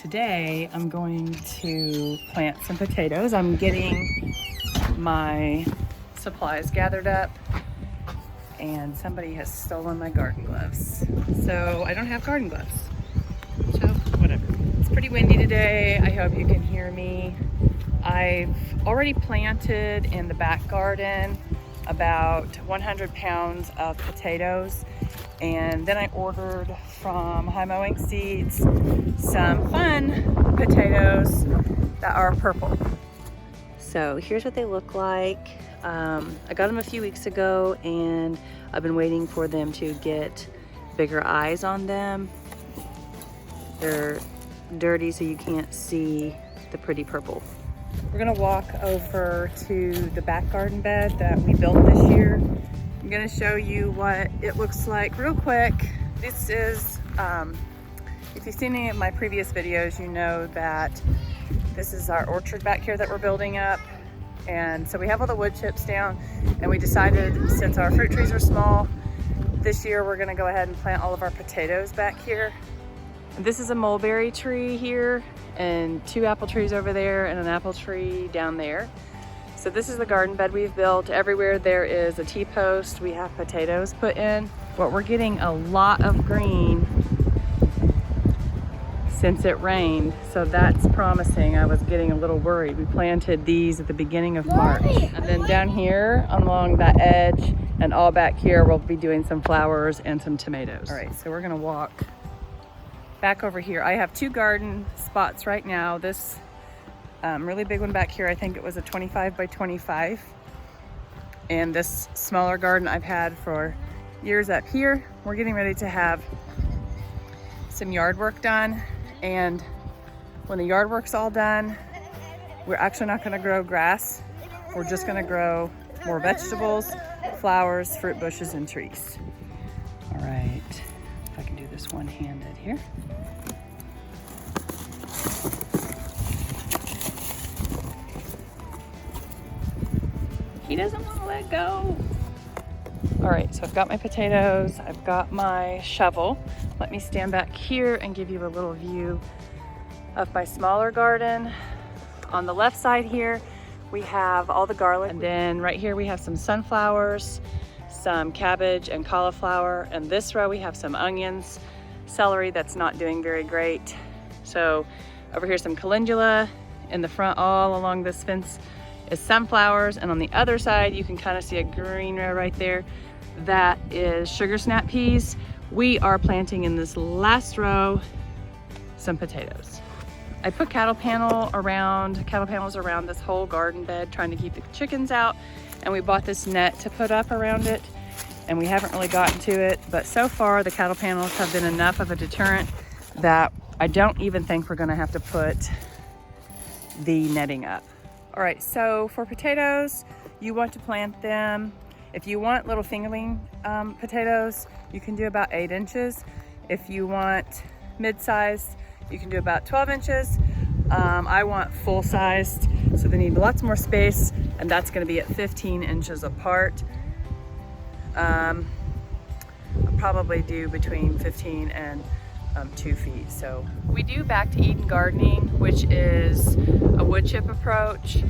Today I'm going to plant some potatoes. I'm getting my supplies gathered up and somebody has stolen my garden gloves. So I don't have garden gloves. So whatever. It's pretty windy today. I hope you can hear me. I've already planted in the back garden about 100 pounds of potatoes, and then I ordered from Mowing Seeds some fun potatoes that are purple. So here's what they look like. I got them a few weeks ago and I've been waiting for them to get bigger eyes on them. They're dirty so you can't see the pretty purple. We're gonna walk over to the back garden bed that we built this year. I'm gonna show you what it looks like real quick. This is, if you've seen any of my previous videos, you know that this is our orchard back here that we're building up. And so we have all the wood chips down, and we decided since our fruit trees are small, this year we're gonna go ahead and plant all of our potatoes back here. And this is a mulberry tree here, and 2 apple trees over there, and an apple tree down there. So this is the garden bed we've built. Everywhere there is a T-post, we have potatoes put in. But we're getting a lot of green since it rained, so that's promising. I was getting a little worried. We planted these at the beginning of March. And then down here along that edge and all back here, we'll be doing some flowers and some tomatoes. All right, so we're gonna walk back over here. I have 2 garden spots right now. This really big one back here, I think it was a 25 by 25. And this smaller garden I've had for years up here. We're getting ready to have some yard work done. And when the yard work's all done, we're actually not gonna grow grass. We're just gonna grow more vegetables, flowers, fruit bushes, and trees. All right, if I can do this one-handed here. He doesn't want to let go. All right, so I've got my potatoes, I've got my shovel. Let me stand back here and give you a little view of my smaller garden. On the left side here, we have all the garlic. And then right here, we have some sunflowers, some cabbage and cauliflower. And this row, we have some onions, celery that's not doing very great. So over here, some calendula. In the front, all along this fence, is sunflowers, and on the other side you can kind of see a green row right there. That is sugar snap peas. We are planting in this last row some potatoes. I put cattle panels around this whole garden bed, trying to keep the chickens out, and we bought this net to put up around it, and we haven't really gotten to it, but so far the cattle panels have been enough of a deterrent that I don't even think we're gonna have to put the netting up. All right, so for potatoes, you want to plant them, if you want little fingerling potatoes, you can do about 8 inches. If you want mid-sized, you can do about 12 inches. I want full-sized, so they need lots more space, and that's gonna be at 15 inches apart. I'll probably do between 15 and 2 feet. So we do back to Eden gardening, which is a wood chip approach.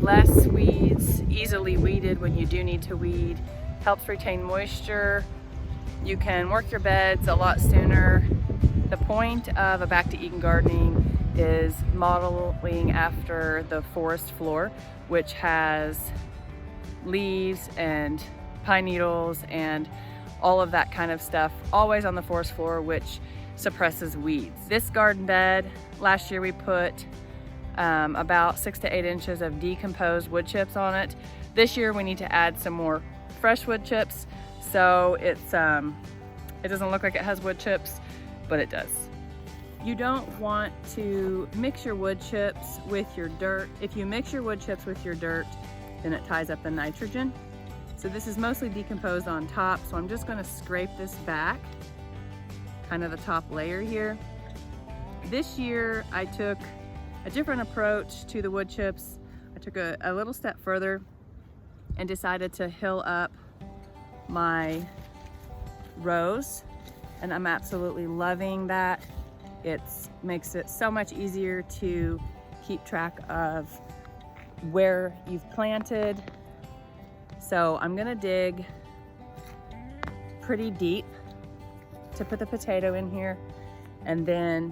Less weeds, easily weeded when you do need to weed, helps retain moisture. You can work your beds a lot sooner. The point of a back to Eden gardening is modeling after the forest floor, which has leaves and pine needles and all of that kind of stuff always on the forest floor, which suppresses weeds. This garden bed, last year we put about 6 to 8 inches of decomposed wood chips on it. This year we need to add some more fresh wood chips, so it doesn't look like it has wood chips, but it does. You don't want to mix your wood chips with your dirt. If you mix your wood chips with your dirt, then it ties up the nitrogen. So this is mostly decomposed on top, so I'm just gonna scrape this back, kind of the top layer here. This year I took a different approach to the wood chips. I took a little step further and decided to hill up my rows, and I'm absolutely loving that. It makes it so much easier to keep track of where you've planted. So I'm gonna dig pretty deep to put the potato in here, and then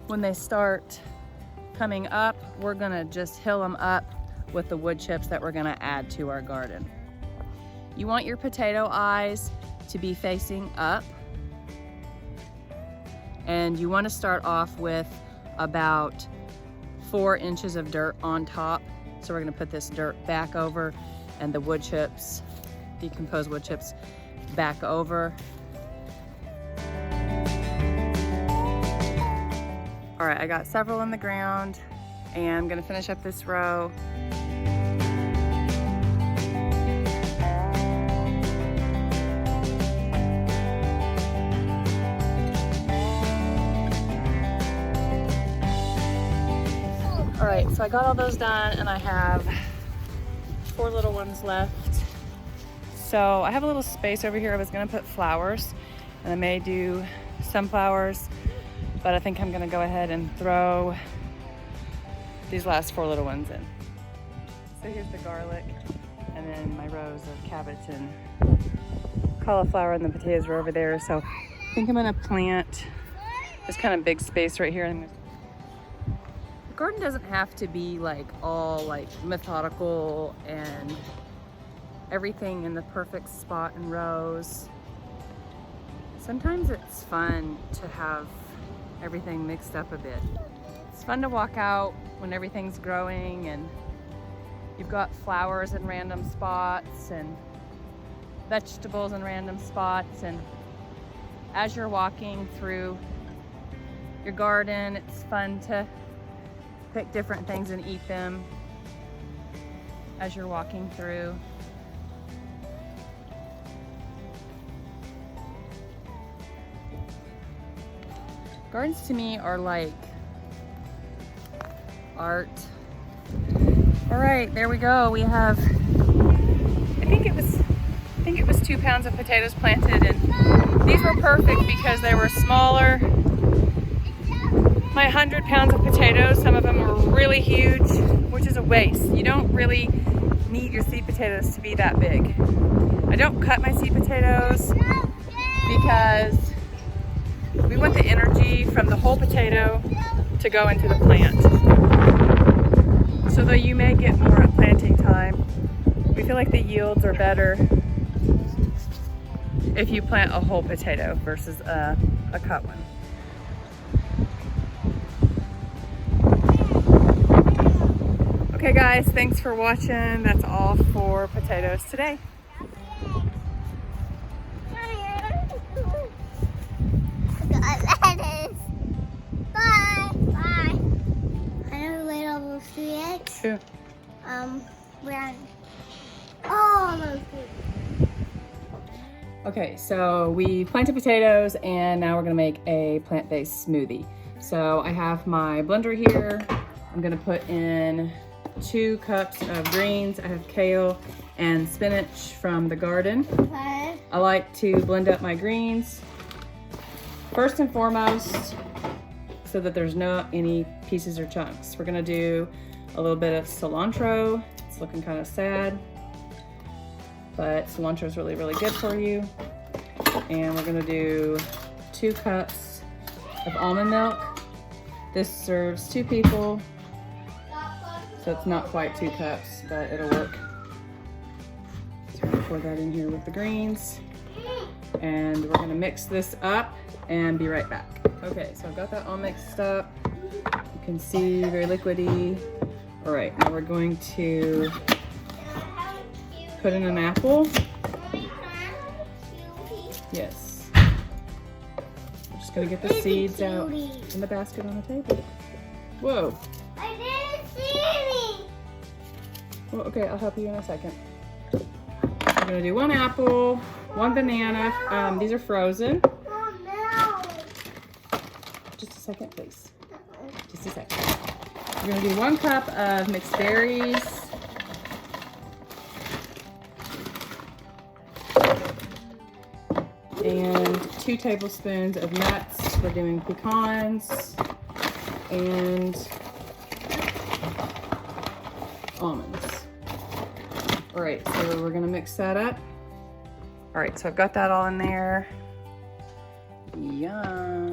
when they start coming up, we're gonna just hill them up with the wood chips that we're gonna add to our garden. You want your potato eyes to be facing up, and you want to start off with about 4 inches of dirt on top. So we're gonna put this dirt back over and the wood chips, decomposed wood chips, back over. All right, I got several in the ground and I'm gonna finish up this row. All right, so I got all those done and I have 4 little ones left. So I have a little space over here. I was gonna put flowers and I may do sunflowers, but I think I'm gonna go ahead and throw these last 4 little ones in. So here's the garlic and then my rows of cabbage and cauliflower, and the potatoes are over there. So I think I'm gonna plant this kind of big space right here. The garden doesn't have to be like all like methodical and everything in the perfect spot and rows. Sometimes it's fun to have everything mixed up a bit. It's fun to walk out when everything's growing and you've got flowers in random spots and vegetables in random spots, and as you're walking through your garden, it's fun to pick different things and eat them as you're walking through. Gardens to me are like art. All right, there we go. We have, I think it was 2 pounds of potatoes planted, and these were perfect because they were smaller. My 100 pounds of potatoes, some of them were really huge, which is a waste. You don't really need your seed potatoes to be that big. I don't cut my seed potatoes because we want the energy from the whole potato to go into the plant. So though you may get more at planting time, we feel like the yields are better if you plant a whole potato versus a cut one. Okay guys, thanks for watching. That's all for potatoes today. Sure. We're on almost. Okay, so we planted potatoes and now we're gonna make a plant-based smoothie. So I have my blender here. I'm gonna put in 2 cups of greens. I have kale and spinach from the garden. Okay. I like to blend up my greens first and foremost so that there's not any pieces or chunks. We're gonna do a little bit of cilantro. It's looking kind of sad, but cilantro is really, really good for you. And we're gonna do 2 cups of almond milk. This serves 2 people, so it's not quite 2 cups, but it'll work. So we're gonna pour that in here with the greens, and we're gonna mix this up and be right back. Okay, so I've got that all mixed up. You can see very liquidy. All right, now we're going to put in an apple. Yes. I'm just gonna get the seeds out in the basket on the table. Whoa. I didn't see me. Well, okay, I'll help you in a second. We're gonna do 1 apple, 1 banana. These are frozen. Oh no. Just a second, please. Just a second. We're gonna do 1 cup of mixed berries. And 2 tablespoons of nuts. we're doing pecans and almonds. All right, so we're gonna mix that up. All right, so I've got that all in there. Yum.